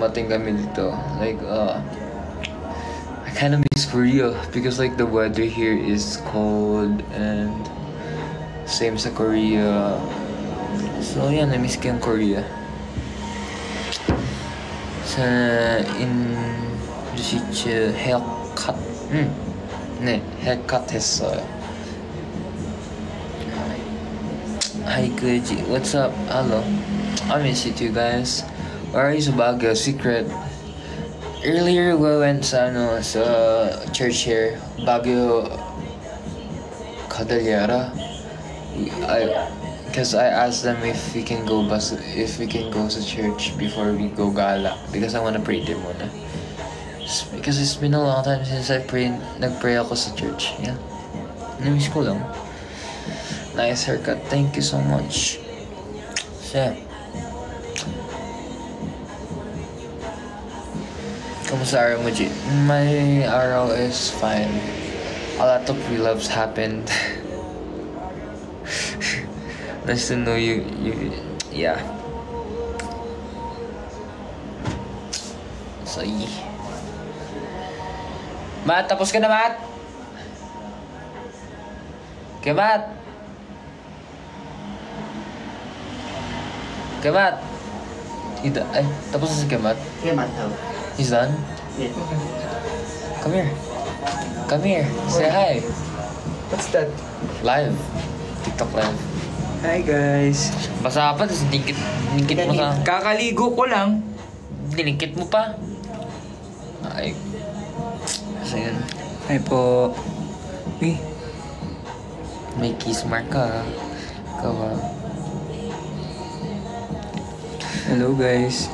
dumating kami dito. Like, I kind of miss Korea because like the weather here is cold and same sa Korea. So yeah, na-miss ko yung Korea. Sa 인도시치 헤어컷 네, 헤어컷 했어요. Hi Guji, what's up? Hello. I miss you too, guys. Where are you sa Baguio? Secret. Earlier we went sa church here, Baguio Cordillera. Because I asked them if we can go to church before we go gala, because I wanna pray there muna. Because it's been a long time since nagpray ako sa church. Yeah. Namiss ko lang. Nice haircut. Thank you so much. So, kamusta araw mo, G? My araw is fine. A lot of reloves happened. Nice to know you. Yeah. So, Matt, tapos ka na, Matt? Okay, Matt? Okay, Matt? Tapos na si Matt? Okay, Matt, how? He's done? Yeah. Come here. Come here. Say hi. What's that? Live. TikTok live. Hi guys. Basa pa, tapos dingkit mo sa... Kakaligo ko lang. Diningkit mo pa. Ay. Kasi yun. Hi po. Uy. May kiss mark ka. Kawa. Hello guys.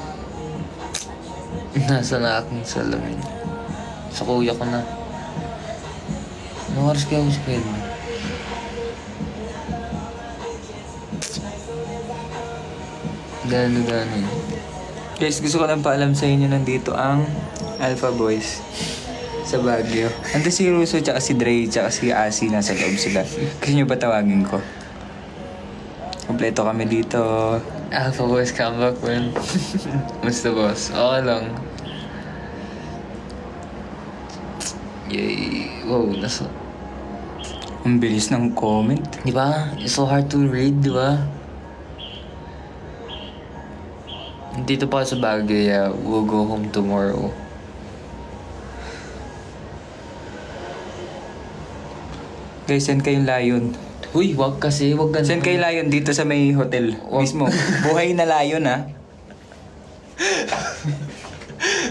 Nasa na aking salamin. Sa kuya ko na. Anong oras kaya ako sa kuya mo? Gano'n. Guys, gusto ko lang paalam sa inyo, nandito ang Alpha Boys sa Baguio. Ando si Russo, tsaka si Dre, tsaka si Asi, nasa loob sila. Gusto nyo ba tawagin ko? Kompleto kami dito. Alpha Boys comeback, man. Musta boss? Okay lang. Yay. Wow, nasa... Ang bilis ng comment. Diba? It's so hard to read, diba? Dito pa sa Baguio, yeah. We'll go home tomorrow. Guys, saan kayong layon? Uy, wag kasi, wag ganun. Saan kayo layon? Dito sa may hotel. Mismo. Buhay na layon, ha?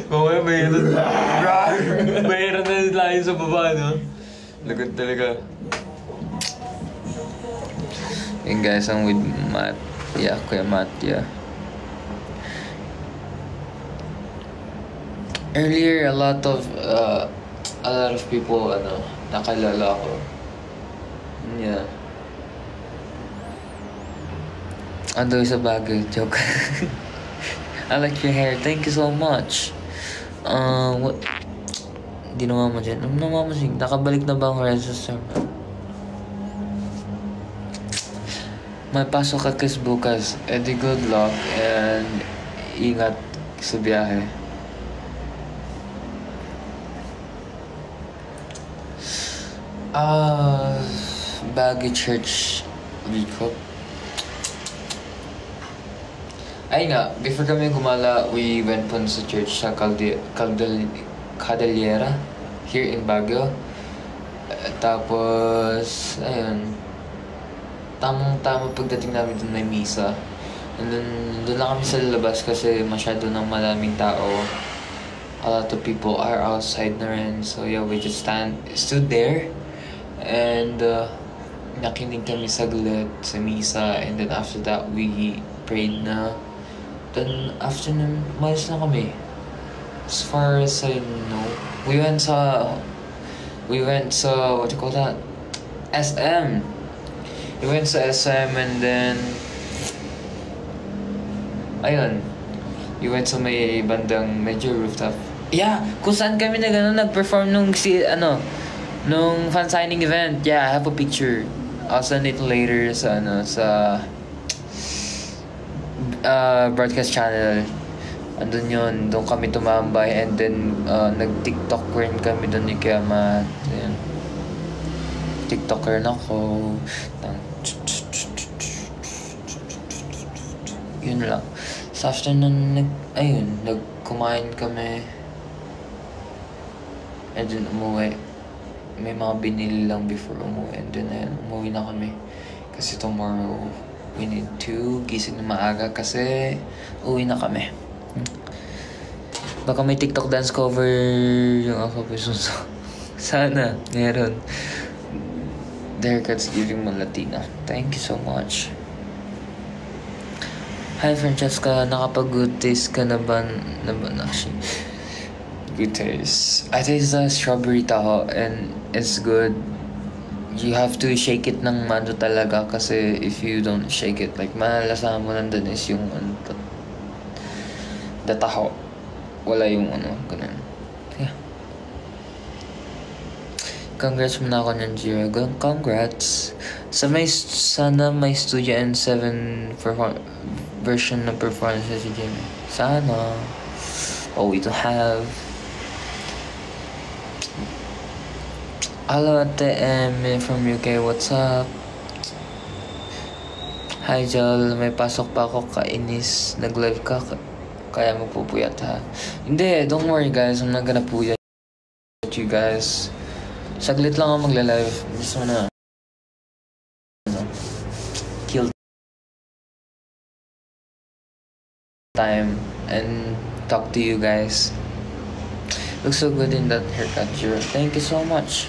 Okay, mayroon na layo sa baba, no? Lagot talaga. And guys, I'm with Matt. Yeah, Kuya Matt, yeah. Earlier, a lot of people, nakalala ko. Yeah. Ando sa bagay, joke. I like your hair. Thank you so much. What? Hindi namamasing. Ano namamasing? Nakabalik na ba ang register? May pasok ka kasi bukas. Edi good luck and ingat sa biyahe. Baguio Church recap. Ay nga, before kami gumala, we went po sa church sa Cordillera here in Baguio. Tapos, ayun, tamang-tama pagdating namin dun may misa. And then, doon lang kami sa labas kasi masyado ng maraming tao. A lot of people are outside na rin. So yeah, we just stood there. And nakinig kami saglit sa misa. And then after that, we prayed na. Then after nun, malis na kami. As far as I know, we went sa what do you call that? SM. We went sa SM and then ayun, we went sa may bandang medyo rooftop. Yeah, kung saan kami nag-perform nung nung fan signing event. Yeah, I have a picture. I'll send it later sa broadcast channel. Andun yun, doon kami tumambay, and then nag-TikTok rin kami doon ni Kiamat. Ayun. TikToker na ako. Yun lang. So after nun, nagkumain kami. And then umuwi. May mga binili lang before umuwi. And then ayun, umuwi na kami. Kasi tomorrow, we need to gising na maaga kasi uwi na kami. Baka may TikTok dance cover yung ako so sana meron. The haircut's giving mo Latina. Thank you so much. Hi Francesca, nakapag-good taste ka na ba actually? Good taste. I taste the strawberry taho and it's good. You have to shake it ng mano talaga kasi if you don't shake it, like malalasahan mo nandun is yung the taho. Wala yung ganun. Yeah. Congrats mo na ako ng Jira. Congrats. Sana may Studio N7 version ng performance si Jimmy. Sana. Oh, we don't have. Hello Ate M from UK. What's up? Hi Jol. May pasok pa ako kainis. Nag-live ka. Kaya magpupuyat ha. Hindi, don't worry guys. I'm not gonna puyat you guys. Saglit lang ako magla-live. Just wanna kill time and talk to you guys. Looks so good in that haircut, Jiro. Thank you so much.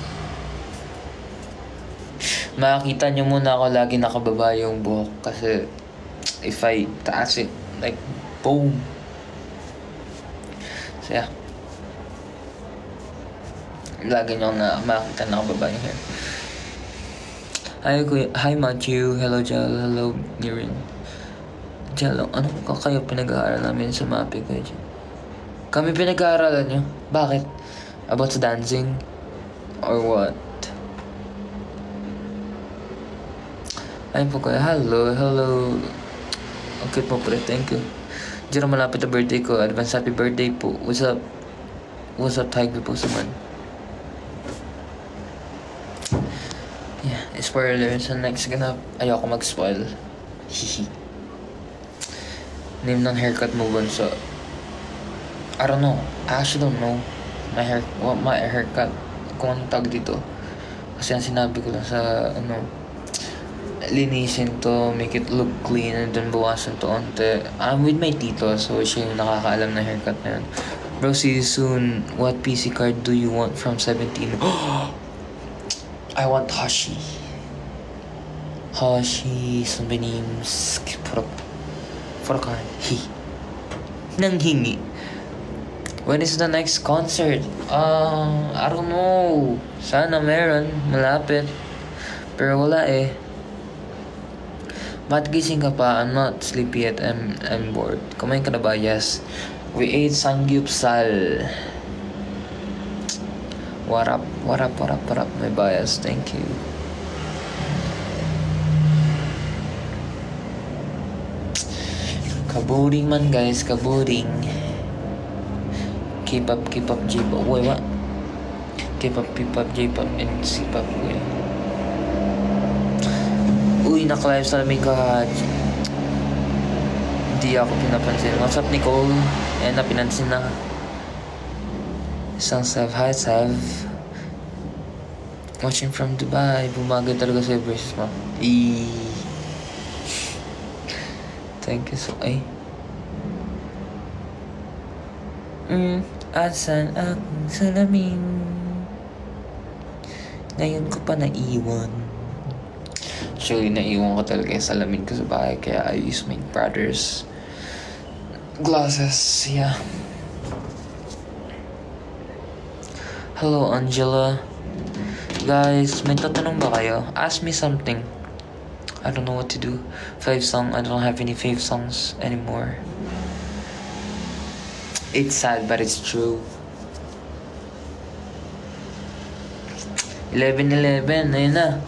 Makikita nyo muna ako lagi nakababa yung buhok kasi if I taas it, like, boom. So yeah. Lagi nyo na makikita nakababa yung hair. Hi Matthew. Hello Jel. Hello Nirin. Jel, ano kayo pinag-aaral namin sa MAPI kayo? Kami pinag-aaralan nyo? Bakit? About sa dancing? Or what? Ayun po kayo. Hello. Ang cute mo po rin. Thank you. Diyan na malapit na birthday ko. Advance happy birthday po. What's up? What's up, Tiger po sa man? Yeah, spoiler. So next ganap. Ayoko mag-spoil. Hihi. Name ng haircut mo, Bonso. I don't know. I actually don't know my haircut. Kung anong tawag dito. Kasi ang sinabi ko lang sa linisin to, make it look clean, and then bawasan to onte. I'm with my tito, so siya yung nakakaalam na haircut na yun. Bro, see you soon. What PC card do you want from 17? I want Hashi. Hashi, somebody names Furakan. Nang hingi. When is the next concert? I don't know. Sana meron. Malapit. Pero wala eh. Ba't gising ka pa? I'm not sleepy yet. I'm bored. Kumain ka na ba? Yes. We ate samgyeopsal. What up? My bias. Thank you. Kaboring man guys. Kaboring. K-pop, J-pop. Wait, what? K-pop, J-pop, and C-pop. Uy, naka-live sa lamig ka. Hindi ako pinapansin. What's up, Nicole? Napinansin na. Isang Sav. Hi, Sav. Watching from Dubai. Bumagay talaga sa braces mo. Thank you so... Asan ang salamin? Ngayon ko pa naiwan. Actually, naiwan ko talaga yung salamin ko sa bahay. Kaya I use my brother's glasses. Yeah. Hello, Angela. Guys, may tatanong ba kayo? Ask me something. I don't know what to do. 5 songs. I don't have any 5 songs anymore. It's sad, but it's true. 11-11. Ayun na.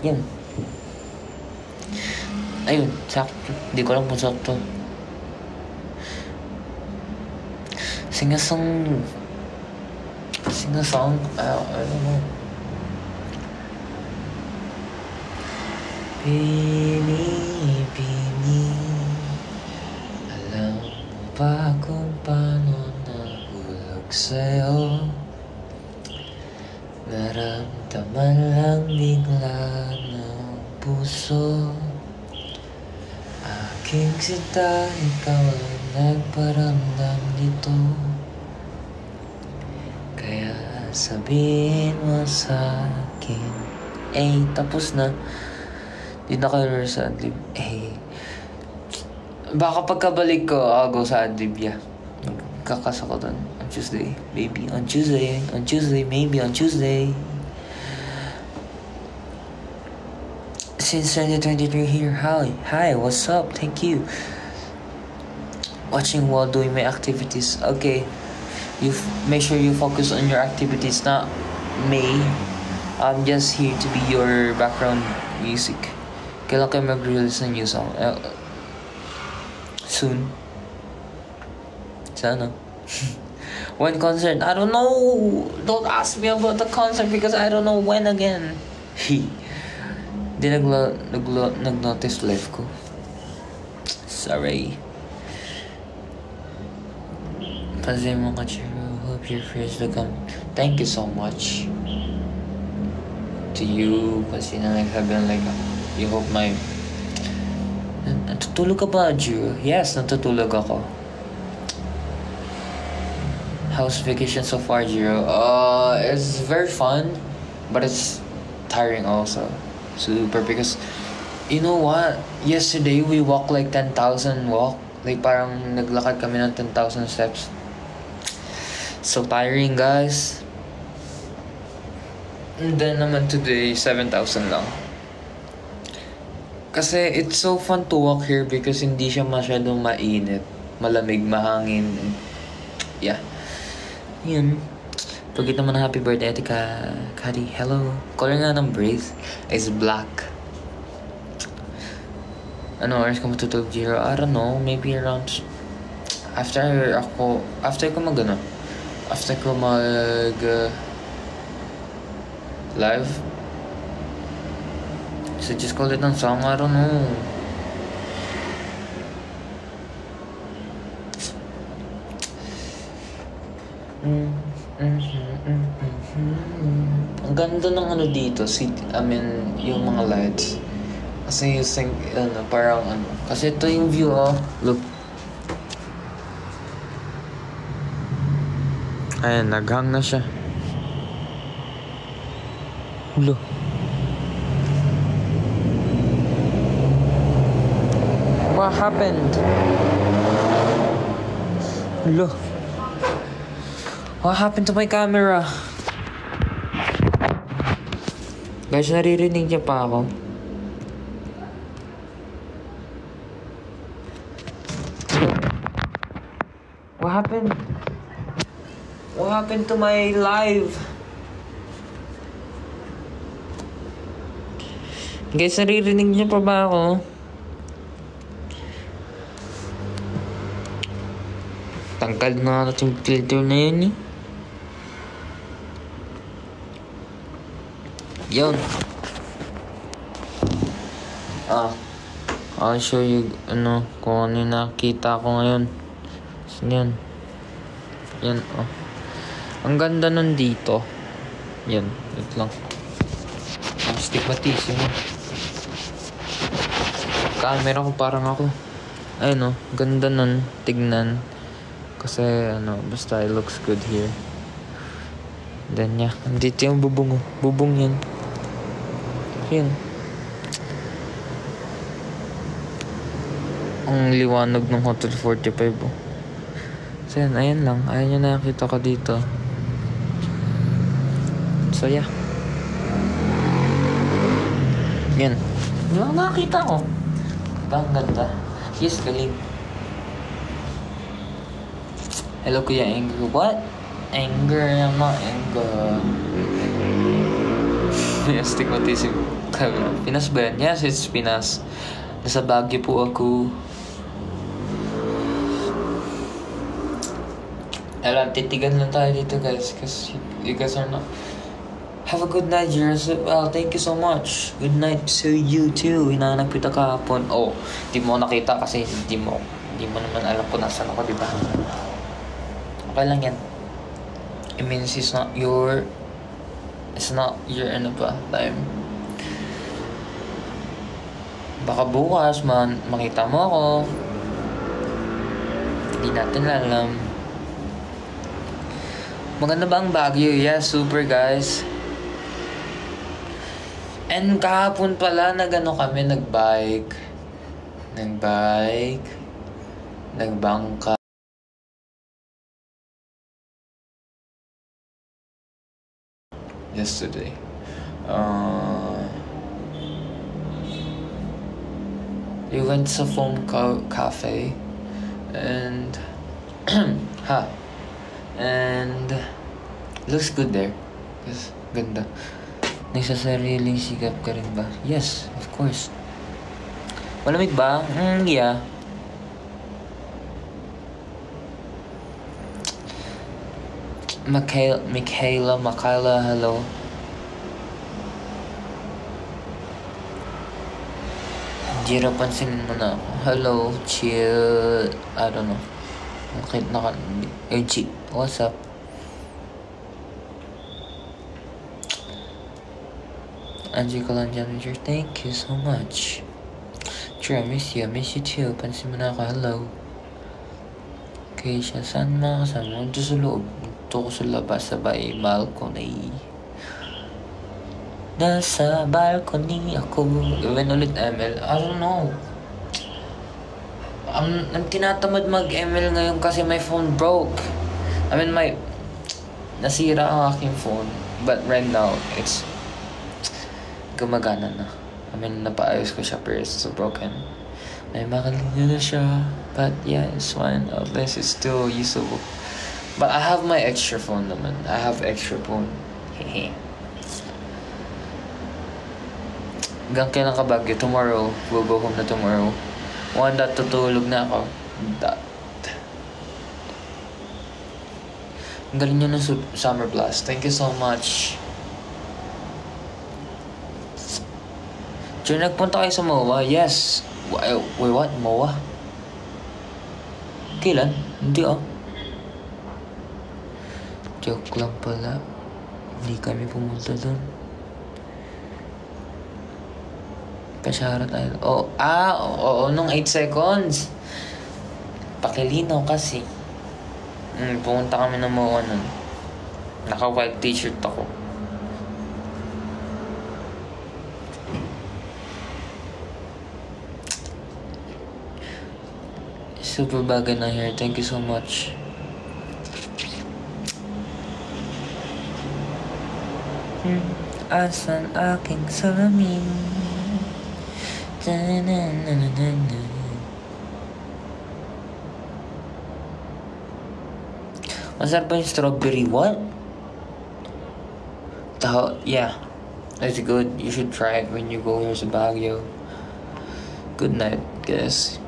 Yun. Ayun, sakto. Hindi ko alam kung sakto. Sing a song. I don't know. Bini, alam mo ba kung paano nahulog sa'yo? Naramdaman lang bigla ng puso. Aking sinta, ikaw ang nagparamdam nito. Kaya sabihin mo sa'kin, tapos na. Di na kayo sa adlib. Baka pagkabalik ko, I'll go sa adlib, yeah. Kakas ako dun. On Tuesday, maybe. On Tuesday, maybe on Tuesday. Since 2023 here, hi, what's up? Thank you. Watching while doing my activities. Okay. Make sure you focus on your activities, not me. I'm just here to be your background music. Kailan kayo mag-release ng new song? Soon. Sana. When concert? I don't know. Don't ask me about the concert because I don't know when again. Di nag-notice live ko. Sorry. Pansin mo ka, Chiro. Hope your friends to come. Thank you so much. To you. Kasi na nagsabi like, you hope my... Natutulog ka ba, Chiro? Yes, natutulog ako. How's vacation so far, Jiro? It's very fun, but it's tiring also. Super, because you know what? Yesterday we walked like 10,000 walk. Like parang naglakad kami ng 10,000 steps. So tiring, guys. And then naman today, 7,000 lang. Kasi it's so fun to walk here because hindi siya masyadong mainit. Malamig, mahangin. Yeah. Yun. Pagkita mo na happy birthday, Ate Kadi. Hello. Color nga ng braids is black. Ano oras ka matutulog, Jiro? I don't know. Maybe around... After ko mag live. So just call it ng song. I don't know. Ang ganda ng ano dito, yung mga lights. Kasi parang kasi ito yung view, look. Ayan, naghang na siya. Look. What happened? Look. What happened to my camera? Guys, naririnig niya pa ako. What happened? What happened to my live? Guys, naririnig niya pa ba ako? Tangkad na natin filter na yun eh. Yun. I'll show you kung ano yung nakita ko ngayon. Yan. Yan, Ang ganda nun dito. Yan, wait lang. Stigmatism. Camera ko parang ako. Ayun, ganda nun. Tignan. Kasi, basta it looks good here. Then, yeah. Andito yung bubong. Bubong yan. Yan. Ang liwanag ng Hotel 45, So, yan. Ayan lang. Ayan yung nakita ko dito. So, yeah. Yan. Yung nakita ko. Ang ganda. Yes, galing. Hello, Kuya Anger. What? Anger? I'm not anger. Yes, stigmatism. Pinas ba yan? Yes, it's Pinas. Nasa Baguio po ako. Alam, titigan lang tayo dito guys. Because you guys are not... Have a good night, Jersey. Well, thank you so much. Good night to you too. Hinanap kita kahapon. Oh, di mo nakita kasi di mo naman alam kung nasan ako, di ba? Okay lang yan. It means it's not your ano pa, time. Baka bukas makita mo ako. Hindi natin alam. Maganda ba ang Baguio? Yes, super guys. And kahapon pala kami nagbike. Nagbangka. Yesterday. We went sa foam cafe and and looks good there. Yes, ganda. Nagsasariling sikap ka rin ba? Yes, of course. Malamig ba? Yeah. Michaela, hello. Jira, pansinin mo na ako. Hello, chill. I don't know. Okay, G, what's up? Angie Kalanjanager, thank you so much. Sure, I miss you too. Pansin mo na ako, hello. Okay, siya, saan makasama? Doon sa loob. Ito ko sa labas, sa balcony. Nasa balcony ako. Even ulit ML, I don't know. I'm tinatamad mag-ML ngayon kasi my phone broke. I mean, nasira ang aking phone. But right now, it's gumagana na. I mean, napaayos ko siya pero it's still broken. May makalinya na siya. But yeah, it's fine. This is still usable. But I have my extra phone naman. I have extra phone. Hehe. Hanggang kailan ka Baguio? Tomorrow. We'll go home na tomorrow. Tutulog na ako. Ang galing nyo ng Summer Blast. Thank you so much. Diyan nagpunta kayo sa MOA? Yes. Wait, what? MOA? Kailan? Hindi Joke lang pala. Hindi kami pumunta doon. Pa-shoutout tayo. Oo, nung 8 seconds. Pakilinaw kasi. Pumunta kami ng MOA nun. Naka-white t-shirt ako. Super bagay na hair. Thank you so much. Asan aking salamin? Masarap ba yung strawberry? What? Yeah. It's good. You should try it when you go here sa Baguio. Good night, guys.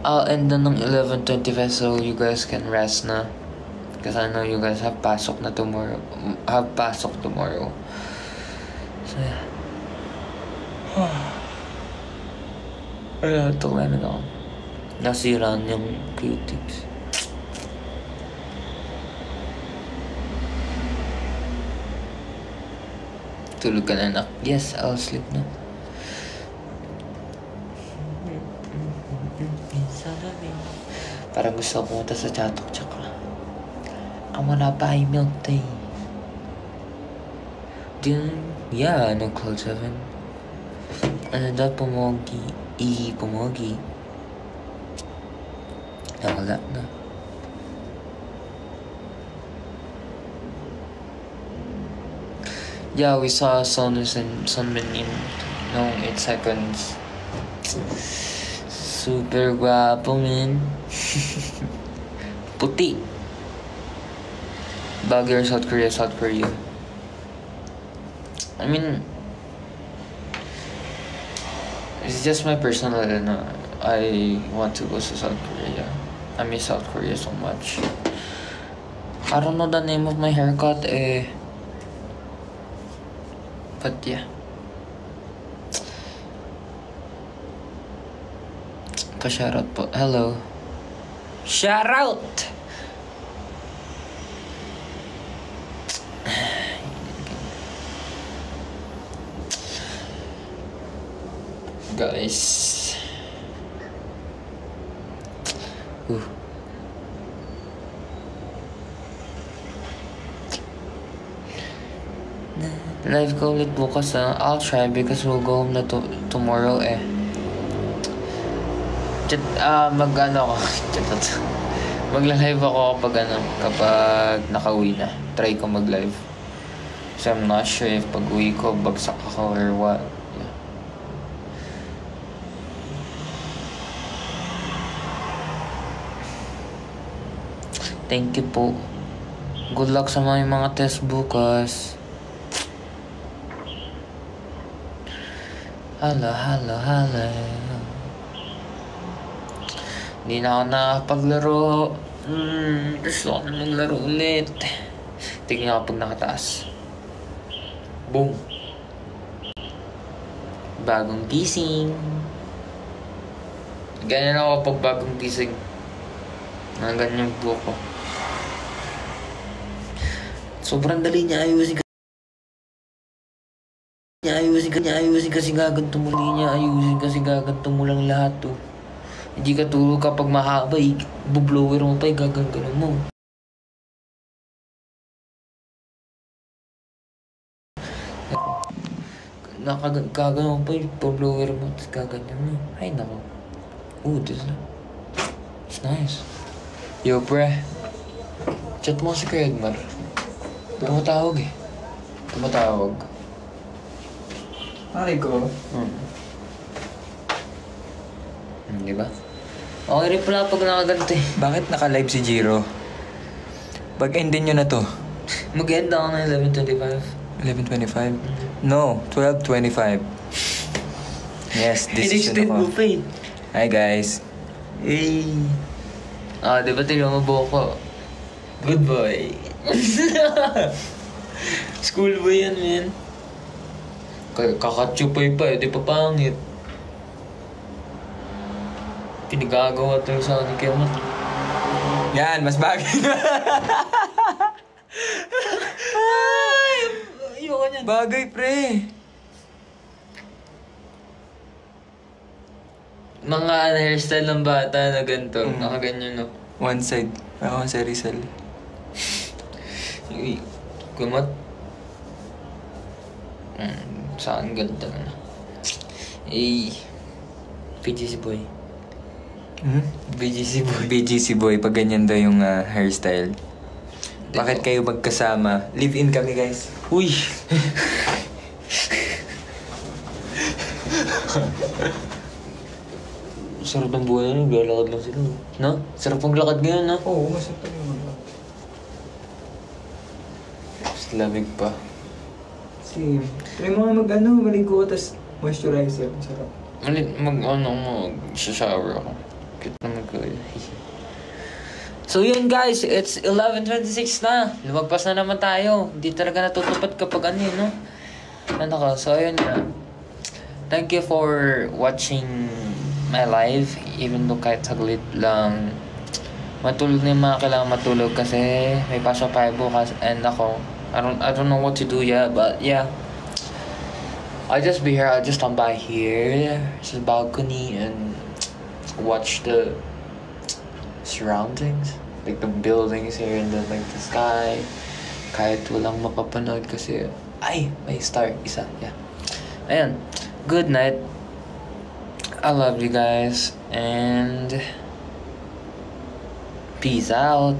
I'll end na ng 11:25 so you guys can rest na. Because I know you guys have pasok tomorrow. So yeah. Ito na ako. Nasiraan yung cutics. Tulog ka na, anak. Yes, I'll sleep na. Parang gusto ko pumunta sa Chatok tsaka I wanna buy milk tea. Yeah, no Cloud 7. Ano daw, Pomogi. Pomogi. Wala na. Yeah, we saw Sonus and Sunmin in 8 seconds. Super guwapo, man. Puti. Baguio or South Korea? I mean, It's just my personal, I want to go to South Korea. I miss South Korea so much. I don't know the name of my haircut, but yeah. Pa-shoutout po. Hello. Shoutout! Guys. Live ko ulit bukas I'll try because we'll go home na tomorrow Magla-live ako kapag nakauwi na. Try ko mag-live. So I'm not sure if pag uwi ko bagsak ako or what. Yeah. Thank you po. Good luck sa mga test bukas. Hala. Hindi na ako nakapaglaro. Gusto ko na maglaro ulit. Tingnan ako pag nakataas. Boom. Bagong gising. Ganyan ako pag bagong gising. Ganyan yung buhok ko. Sobrang dali niya ayusin kasi gaganto muli niya. Ayusin kasi gaganto mo lang lahat Hindi ka tulog kapag mahaba bublower mo pa gagano mo. Gagano mo pa bublower mo tapos gaganyan mo. Ay nako. It's nice. Yo pre. Chat mo si Kuya Edmar. Tumatawag. Ay ko. Di ba? Okay rin pala pag nakaganto Bakit naka-live si Jiro? Pag-endin nyo na to. Mag-end ako na 11:25. 11:25? No, 12:25. Yes, decision ako. Hi guys. Hey. Di ba tingnan mo buhok ko? Good boy. School boy yan, man. Kakatsupay pa di pa pangit. Pinagagawa tayo sa akin kaya Yan, mas bagay na. Ayoko niyan. Bagay, pre. Mga hairstyle ng bata na ganito. Nakaganyan, no? One side. Ako si Rizal. Kumot. Saan ganito na? BGC boy. BGC boy, pag ganyan daw yung hairstyle. Bakit kayo magkasama? Live-in kami, guys. Uy! Sarap ng buhay na, naglalakad lang sila. No? Sarap maglakad ngayon, no? Oo, masarap yung maglakad. Mas lamig pa. Same. Try mo nga maligo, tas moisturizer. Sarap. Shower ako. Cute naman ko. So yun guys, it's 11:26 na. Lumagpas na naman tayo. Hindi talaga natutupad kapag no? So yun na. Thank you for watching my live. Even though kahit saglit lang. Matulog na yung mga kailangan matulog kasi may pasok pa bukas and ako. I don't know what to do yet, but yeah. I'll just be here. I'll just stand by here, to the balcony, and watch the surroundings, like the buildings here and then like the sky. Kahit walang mapapanood kasi may star isa. Yeah. Ayan. Good night. I love you guys and peace out.